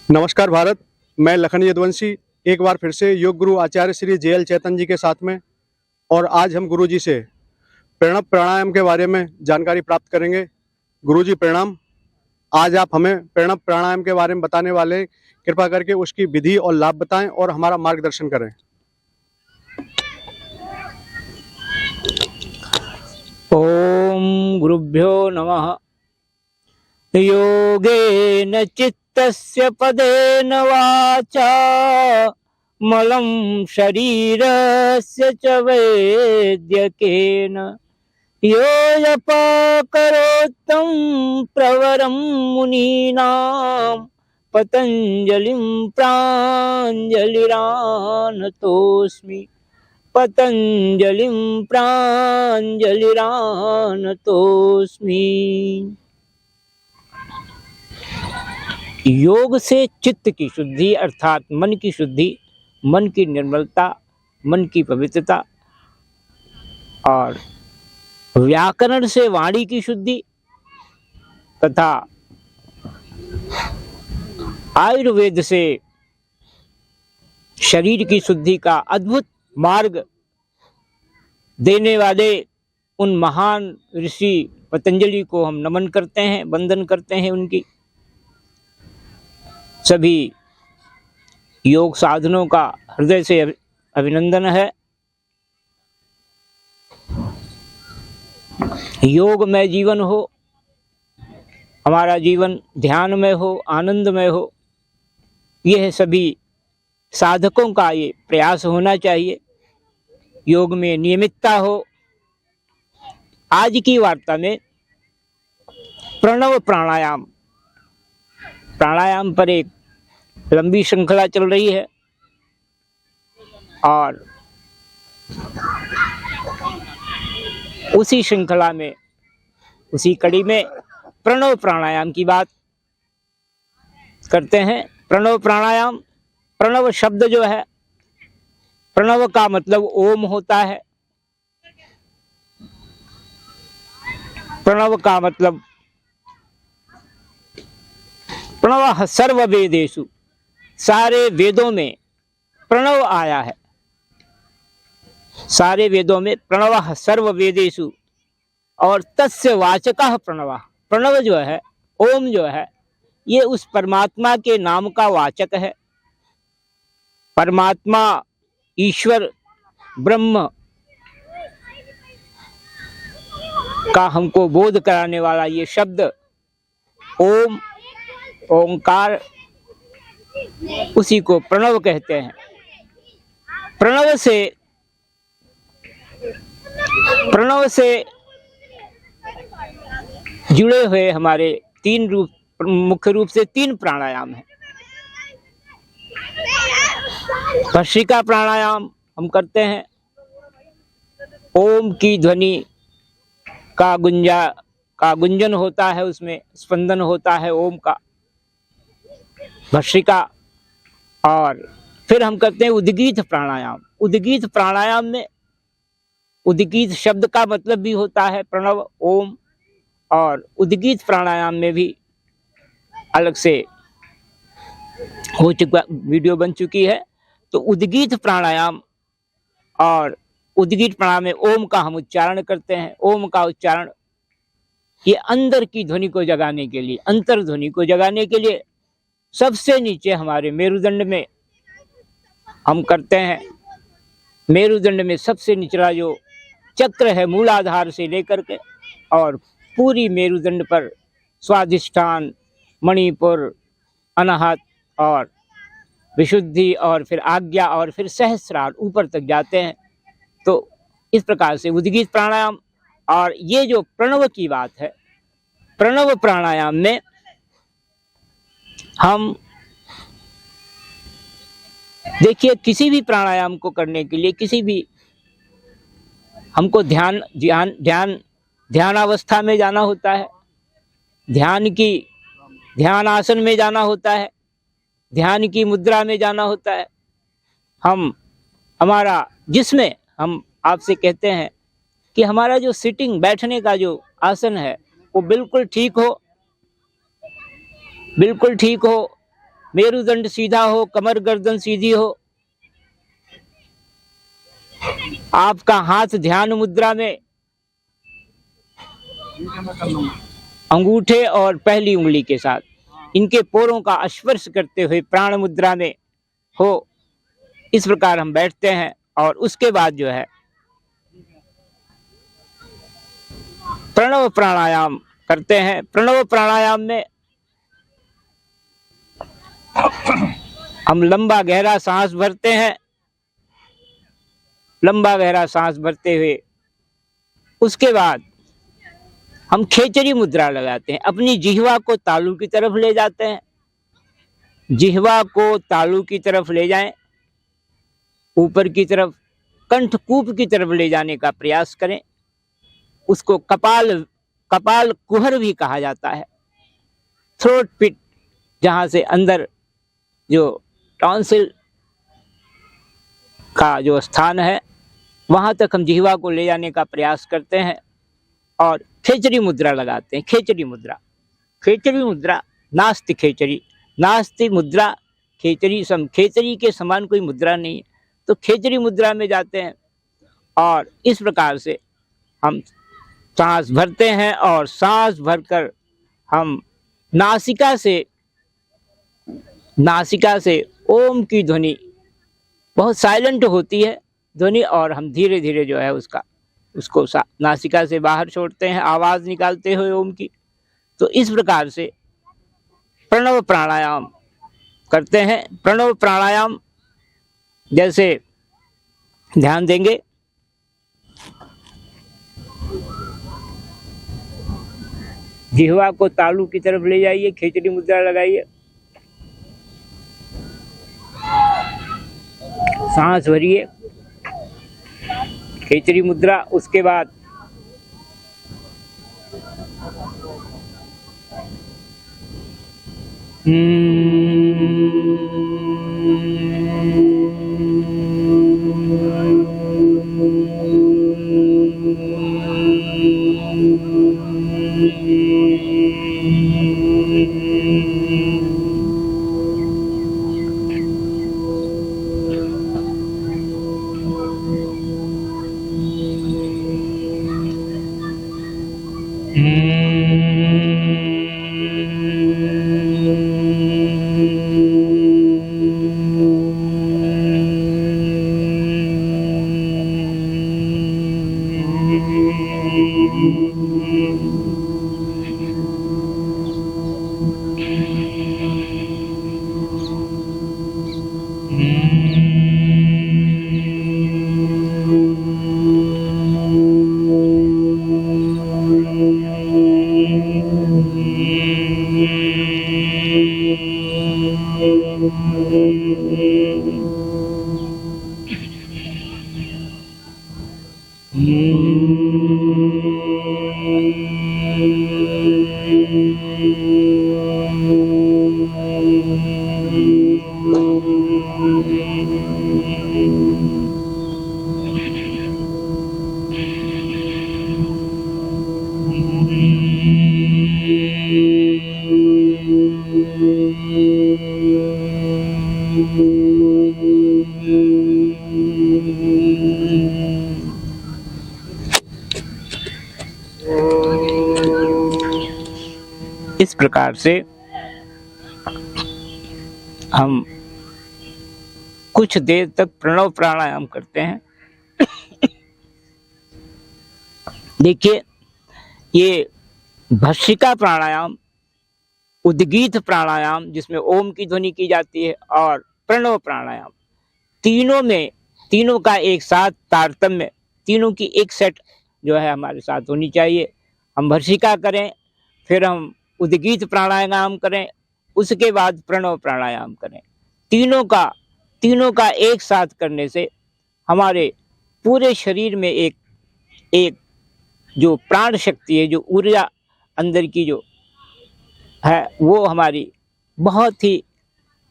नमस्कार भारत। मैं लखन यदुवंशी एक बार फिर से योग गुरु आचार्य श्री JL चैतन जी के साथ में, और आज हम गुरु जी से प्रणव प्राणायाम के बारे में जानकारी प्राप्त करेंगे। गुरु जी प्रणाम। आज आप हमें प्रणव प्राणायाम के बारे में बताने वाले हैं। कृपा करके उसकी विधि और लाभ बताएं और हमारा मार्गदर्शन करें। ओम गुरुभ्यो नमः। योगेन चित्तस्य पदेन वाचा मलं शरीरस्य च वैद्यकेन योऽयपकरोत्तं प्रवरं मुनीनां पतञ्जलिं प्राञ्जलिरानतोऽस्मि। पतंजलिं प्राञ्जलिरानतोऽस्मि। योग से चित्त की शुद्धि अर्थात मन की शुद्धि, मन की निर्मलता, मन की पवित्रता, और व्याकरण से वाणी की शुद्धि तथा आयुर्वेद से शरीर की शुद्धि का अद्भुत मार्ग देने वाले उन महान ऋषि पतंजलि को हम नमन करते हैं, वंदन करते हैं। उनकी सभी योग साधनों का हृदय से अभिनंदन है। योग में जीवन हो, हमारा जीवन ध्यान में हो, आनंदमय हो, यह सभी साधकों का ये प्रयास होना चाहिए। योग में नियमितता हो। आज की वार्ता में प्रणव प्राणायाम पर एक लंबी श्रृंखला चल रही है, और उसी श्रृंखला में, उसी कड़ी में प्रणव प्राणायाम की बात करते हैं। प्रणव प्राणायाम, प्रणव शब्द जो है, प्रणव का मतलब ओम होता है। प्रणव का मतलब, प्रणव सर्व वेदेषु, सारे वेदों में प्रणव आया है। सारे वेदों में प्रणव सर्व वेदेषु, और तस्य वाचकः प्रणव। प्रणव जो है, ओम जो है, ये उस परमात्मा के नाम का वाचक है। परमात्मा, ईश्वर, ब्रह्म का हमको बोध कराने वाला ये शब्द ओम, ओंकार, उसी को प्रणव कहते हैं। प्रणव से जुड़े हुए हमारे मुख्य रूप से तीन प्राणायाम हैं। भस्त्रिका प्राणायाम हम करते हैं। ओम की ध्वनि का गुंजन होता है, उसमें स्पंदन होता है ओम का, भस्त्रिका। और फिर हम करते हैं उद्गीत प्राणायाम। उद्गीत प्राणायाम में, उद्गीत शब्द का मतलब भी होता है प्रणव, ओम, और उद्गीत प्राणायाम में भी अलग से हो चुका, वीडियो बन चुकी है। तो उद्गीत प्राणायाम, और उद्गीत प्राणायाम में ओम का हम उच्चारण करते हैं। ओम का उच्चारण ये अंदर की ध्वनि को जगाने के लिए, अंतर ध्वनि को जगाने के लिए सबसे नीचे हमारे मेरुदंड में हम करते हैं। मेरुदंड में सबसे निचला जो चक्र है, मूलाधार से लेकर के और पूरी मेरुदंड पर स्वाधिष्ठान, मणिपुर, अनाहत और विशुद्धि, और फिर आज्ञा, और फिर सहस्रार ऊपर तक जाते हैं। तो इस प्रकार से उद्गीत प्राणायाम। और ये जो प्रणव की बात है, प्रणव प्राणायाम में हम देखिए, किसी भी प्राणायाम को करने के लिए, किसी भी हमको ध्यान अवस्था में जाना होता है, ध्यान आसन में जाना होता है, ध्यान की मुद्रा में जाना होता है। हमारा जिसमें हम आपसे कहते हैं कि हमारा जो सिटिंग, बैठने का जो आसन है, वो बिल्कुल ठीक हो, मेरुदंड सीधा हो, कमर गर्दन सीधी हो, आपका हाथ ध्यान मुद्रा में, अंगूठे और पहली उंगली के साथ इनके पोरों का स्पर्श करते हुए प्राण मुद्रा में हो, इस प्रकार हम बैठते हैं। और उसके बाद जो है प्रणव प्राणायाम करते हैं। प्रणव प्राणायाम में हम लंबा गहरा सांस भरते हैं। लंबा गहरा सांस भरते हुए उसके बाद हम खेचरी मुद्रा लगाते हैं। अपनी जिह्वा को तालू की तरफ ले जाते हैं। जिह्वा को तालू की तरफ ले जाएं, ऊपर की तरफ कंठकूप की तरफ ले जाने का प्रयास करें। उसको कपाल कुहर भी कहा जाता है। थ्रोट पिट, जहां से अंदर जो टॉन्सिल का जो स्थान है वहां तक हम जिह्वा को ले जाने का प्रयास करते हैं और खेचरी मुद्रा लगाते हैं। खेचरी मुद्रा नास्ति खेचरी, नास्ति मुद्रा खेचरी सम, खेचरी के समान कोई मुद्रा नहीं है। तो खेचरी मुद्रा में जाते हैं और इस प्रकार से हम सांस भरते हैं और सांस भरकर हम नासिका से ओम की ध्वनि, बहुत साइलेंट होती है ध्वनि, और हम धीरे धीरे जो है उसको नासिका से बाहर छोड़ते हैं आवाज निकालते हुए ओम की। तो इस प्रकार से प्रणव प्राणायाम करते हैं। प्रणव प्राणायाम जैसे ध्यान देंगे, जिह्वा को तालू की तरफ ले जाइए, खेचरी मुद्रा लगाइए, सांस भरिए, खेचरी मुद्रा। उसके बाद इस प्रकार से हम कुछ देर तक प्रणव प्राणायाम करते हैं। देखिए, ये भस्त्रिका प्राणायाम, उद्गीत प्राणायाम जिसमें ओम की ध्वनि की जाती है, और प्रणव प्राणायाम, तीनों का एक साथ तारतम्य, तीनों की एक सेट जो है हमारे साथ होनी चाहिए। हम भस्त्रिका करें, फिर हम उद्गीत प्राणायाम करें, उसके बाद प्रणव प्राणायाम करें। तीनों का एक साथ करने से हमारे पूरे शरीर में एक जो प्राण शक्ति है, जो ऊर्जा अंदर की जो है, वो हमारी बहुत ही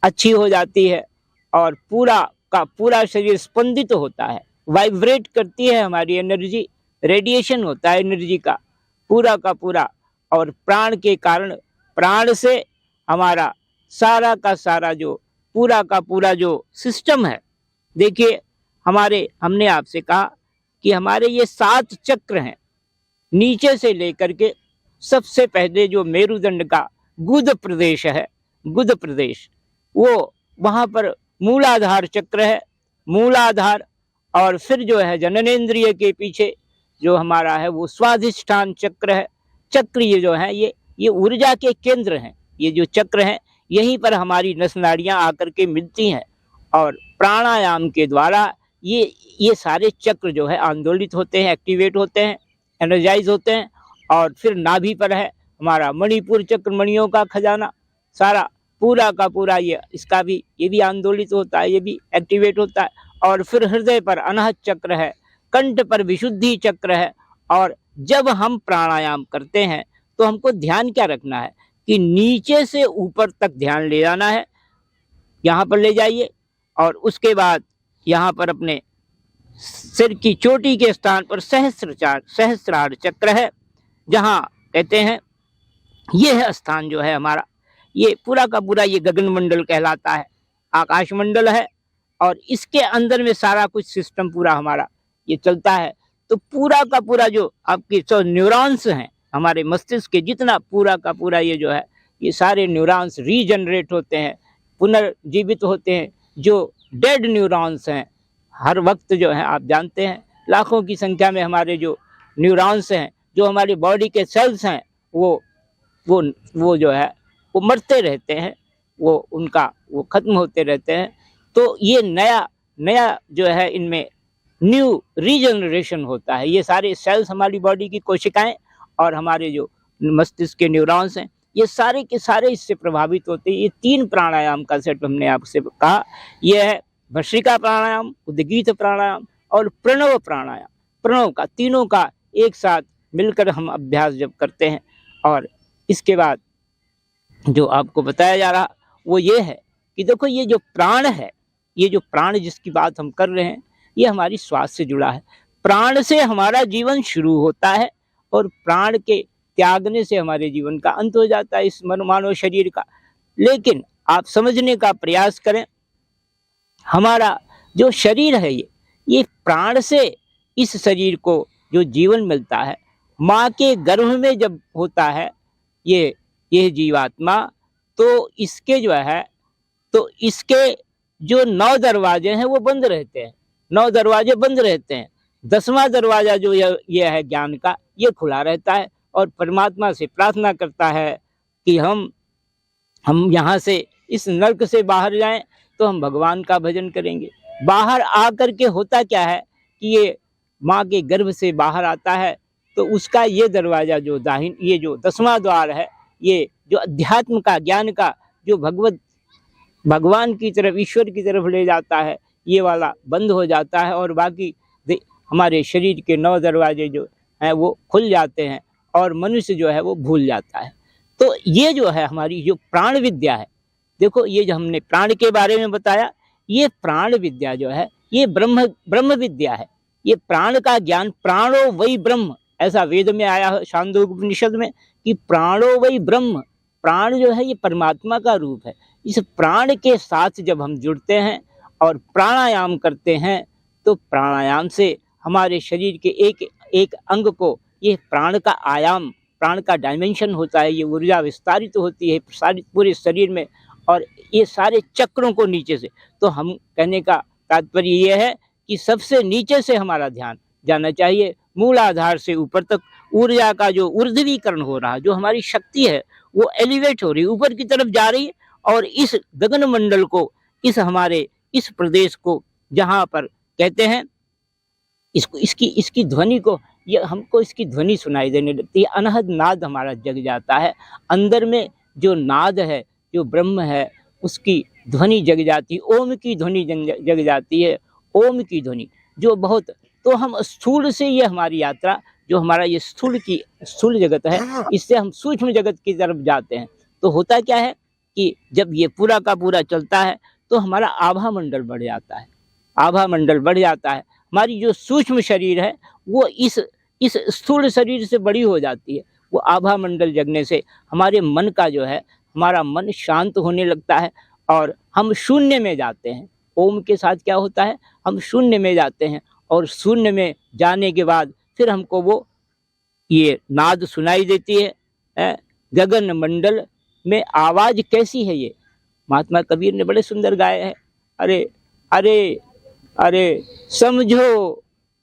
अच्छी हो जाती है और पूरा का पूरा शरीर स्पंदित होता है, वाइब्रेट करती है हमारी एनर्जी, रेडिएशन होता है एनर्जी का पूरा, और प्राण के कारण, प्राण से हमारा सारा का सारा जो पूरा का पूरा जो सिस्टम है, देखिए हमने आपसे कहा कि हमारे ये 7 चक्र हैं, नीचे से लेकर के सबसे पहले जो मेरुदंड का गुद प्रदेश है, गुद प्रदेश, वो वहाँ पर मूलाधार चक्र है, मूलाधार, और फिर जो है जननेंद्रिय के पीछे जो हमारा है वो स्वाधिष्ठान चक्र है। चक्र ये जो है ये ऊर्जा के केंद्र हैं, ये जो चक्र हैं यहीं पर हमारी नस नाड़ियाँ आकर के मिलती हैं, और प्राणायाम के द्वारा ये सारे चक्र जो है आंदोलित होते हैं, एक्टिवेट होते हैं, एनर्जाइज होते हैं। और फिर नाभि पर है हमारा मणिपुर चक्र, मणियों का खजाना, सारा पूरा का पूरा ये भी आंदोलित होता है, ये भी एक्टिवेट होता है। और फिर हृदय पर अनाहत चक्र है, कंठ पर विशुद्धि चक्र है। और जब हम प्राणायाम करते हैं तो हमको ध्यान क्या रखना है कि नीचे से ऊपर तक ध्यान ले जाना है, यहाँ पर ले जाइए, और उसके बाद यहाँ पर अपने सिर की चोटी के स्थान पर सहस्त्रार चक्र है, जहाँ कहते हैं यह स्थान जो है हमारा, ये पूरा का पूरा ये गगन मंडल कहलाता है, आकाश मंडल है, और इसके अंदर में सारा कुछ सिस्टम पूरा हमारा ये चलता है। तो पूरा का पूरा जो आपके न्यूरॉन्स हैं हमारे मस्तिष्क के, जितना पूरा का पूरा ये जो है ये सारे न्यूरॉन्स रीजनरेट होते हैं, पुनर्जीवित होते हैं। जो डेड न्यूरॉन्स हैं हर वक्त जो है आप जानते हैं लाखों की संख्या में हमारे जो न्यूरॉन्स हैं, जो हमारी बॉडी के सेल्स हैं, वो जो है वो मरते रहते हैं, वो खत्म होते रहते हैं। तो ये नया जो है इनमें न्यू रीजनरेशन होता है। ये सारे सेल्स हमारी बॉडी की कोशिकाएं और हमारे जो मस्तिष्क के न्यूरॉन्स हैं, ये सारे के सारे इससे प्रभावित होते हैं। ये 3 प्राणायाम का सेट हमने आपसे कहा, ये है भस्त्रिका प्राणायाम, उद्गीत प्राणायाम और प्रणव प्राणायाम। प्रणव का तीनों का एक साथ मिलकर हम अभ्यास जब करते हैं, और इसके बाद जो आपको बताया जा रहा वो ये है कि देखो ये जो प्राण है, ये जो प्राण जिसकी बात हम कर रहे हैं, ये हमारी श्वास से जुड़ा है। प्राण से हमारा जीवन शुरू होता है और प्राण के त्यागने से हमारे जीवन का अंत हो जाता है, इस मानव शरीर का। लेकिन आप समझने का प्रयास करें, हमारा जो शरीर है ये प्राण से इस शरीर को जो जीवन मिलता है, माँ के गर्भ में जब होता है ये जीवात्मा, तो इसके जो है तो इसके जो 9 दरवाजे हैं वो बंद रहते हैं, 9 दरवाजे बंद रहते हैं। 10वां दरवाजा जो ये है ज्ञान का, ये खुला रहता है, और परमात्मा से प्रार्थना करता है कि हम यहाँ से इस नर्क से बाहर जाएं, तो हम भगवान का भजन करेंगे। बाहर आकर के होता क्या है कि ये माँ के गर्भ से बाहर आता है, तो उसका ये दरवाजा जो ये जो 10वां द्वार है, ये जो अध्यात्म का, ज्ञान का, जो भगवान की तरफ, ईश्वर की तरफ ले जाता है, ये वाला बंद हो जाता है, और बाकी हमारे शरीर के 9 दरवाजे जो हैं वो खुल जाते हैं, और मनुष्य जो है वो भूल जाता है। तो ये जो है हमारी जो प्राण विद्या है, देखो ये जो हमने प्राण के बारे में बताया, ये प्राण विद्या जो है ये ब्रह्म विद्या है। ये प्राण का ज्ञान, प्राणो वही ब्रह्म, ऐसा वेद में आया है छांदोग्य उपनिषद में कि प्राणो वही ब्रह्म, प्राण जो है ये परमात्मा का रूप है। इस प्राण के साथ जब हम जुड़ते हैं और प्राणायाम करते हैं, तो प्राणायाम से हमारे शरीर के एक अंग को, ये प्राण का आयाम, प्राण का डायमेंशन होता है, ये ऊर्जा विस्तारित होती है प्रसारित पूरे शरीर में, और ये सारे चक्रों को नीचे से। तो हम कहने का तात्पर्य ये है कि सबसे नीचे से हमारा ध्यान जाना चाहिए, मूलाधार से ऊपर तक। ऊर्जा का जो ऊर्ध्वीकरण हो रहा, जो हमारी शक्ति है वो एलिवेट हो रही, ऊपर की तरफ जा रही है, और इस गगन मंडल को, इस प्रदेश को, जहाँ पर कहते हैं इसकी ध्वनि को, ये हमको इसकी ध्वनि सुनाई देने लगती है, अनहद नाद हमारा जग जाता है। अंदर में जो नाद है, जो ब्रह्म है, उसकी ध्वनि जग जाती है, ओम की ध्वनि जग जाती है, ओम की ध्वनि जो बहुत। तो हम स्थूल से, ये हमारी यात्रा जो हमारा ये स्थूल जगत है, इससे हम सूक्ष्म जगत की तरफ जाते हैं। तो होता क्या है कि जब ये पूरा का पूरा चलता है, तो हमारा आभा मंडल बढ़ जाता है, आभा मंडल बढ़ जाता है। हमारी जो सूक्ष्म शरीर है वो इस स्थूल शरीर से बड़ी हो जाती है। वो आभा मंडल जगने से हमारे मन का जो है, हमारा मन शांत होने लगता है और हम शून्य में जाते हैं। ओम के साथ क्या होता है, हम शून्य में जाते हैं और शून्य में जाने के बाद फिर हमको वो ये नाद सुनाई देती है। गगन मंडल में आवाज कैसी है ये, महात्मा कबीर ने बड़े सुंदर गाया है। अरे अरे अरे समझो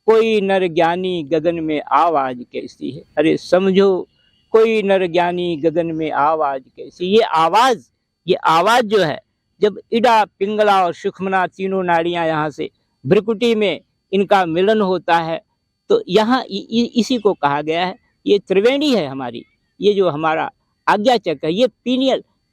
कोई नर ज्ञानी गगन में आवाज कैसी है, अरे समझो कोई नर ज्ञानी गगन में आवाज कैसी। ये आवाज जो है, जब इड़ा पिंगला और सुखमना तीनों नाड़ियां यहाँ से भ्रिकुटी में इनका मिलन होता है तो यहाँ इसी को कहा गया है, ये त्रिवेणी है हमारी, ये जो हमारा आज्ञा चक्र है, ये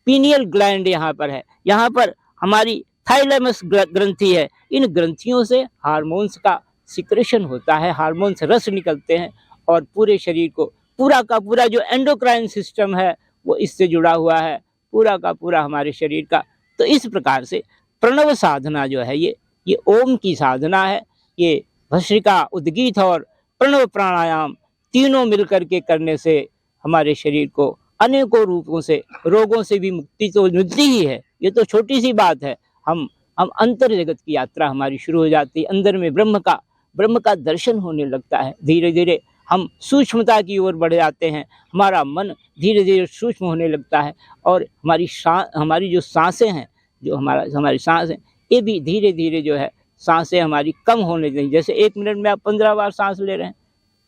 पीनियल ग्लैंड यहाँ पर है, यहाँ पर हमारी थाइलेमस ग्रंथि है। इन ग्रंथियों से हार्मोन्स का सिक्रेशन होता है, हार्मोन्स रस निकलते हैं और पूरे शरीर को पूरा का पूरा जो एंडोक्राइन सिस्टम है वो इससे जुड़ा हुआ है, पूरा का पूरा हमारे शरीर का। तो इस प्रकार से प्रणव साधना जो है ये ओम की साधना है। ये भस्त्रिका, उद्गीत और प्रणव प्राणायाम तीनों मिलकर के करने से हमारे शरीर को अनेकों रूपों से, रोगों से भी मुक्ति तो मिलती ही है। ये तो छोटी सी बात है, हम अंतर जगत की यात्रा हमारी शुरू हो जाती है। अंदर में ब्रह्म का दर्शन होने लगता है। धीरे धीरे हम सूक्ष्मता की ओर बढ़ जाते हैं, हमारा मन धीरे धीरे सूक्ष्म होने लगता है और हमारी जो सांसें हैं, जो हमारी सांस है, ये भी धीरे धीरे जो है सांसें हमारी कम होने लगती। जैसे 1 मिनट में आप 15 बार सांस ले रहे हैं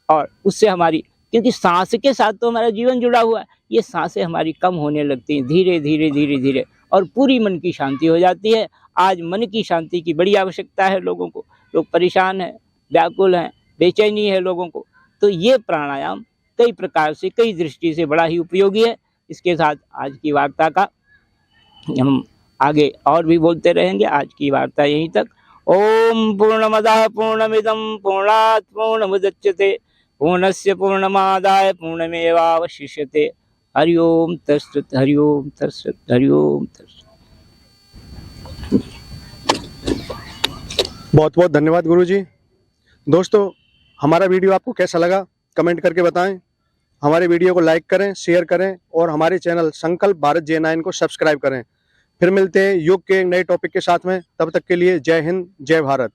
और उससे हमारी, क्योंकि सांस के साथ तो हमारा जीवन जुड़ा हुआ है, ये सांसें हमारी कम होने लगती हैं धीरे धीरे धीरे धीरे और पूरी मन की शांति हो जाती है। आज मन की शांति की बड़ी आवश्यकता है लोगों को, लोग परेशान हैं, व्याकुल हैं, बेचैनी है लोगों को। तो ये प्राणायाम कई प्रकार से, कई दृष्टि से बड़ा ही उपयोगी है। इसके साथ आज की वार्ता का हम आगे और भी बोलते रहेंगे। आज की वार्ता यहीं तक। ओम पूर्णमदः पूर्णमिदं पूर्णात् पूर्णमुदच्यते पूर्णस्य पूर्णमादाय पूर्णमेवावशिष्यते। हरि ओम तत्सत्, हरि ओम तत्सत्, हरि ओम तत्सत्। बहुत बहुत धन्यवाद गुरुजी। दोस्तों, हमारा वीडियो आपको कैसा लगा कमेंट करके बताएं। हमारे वीडियो को लाइक करें, शेयर करें और हमारे चैनल संकल्प भारत J9 को सब्सक्राइब करें। फिर मिलते हैं योग के एक नए टॉपिक के साथ में। तब तक के लिए जय हिंद, जय भारत।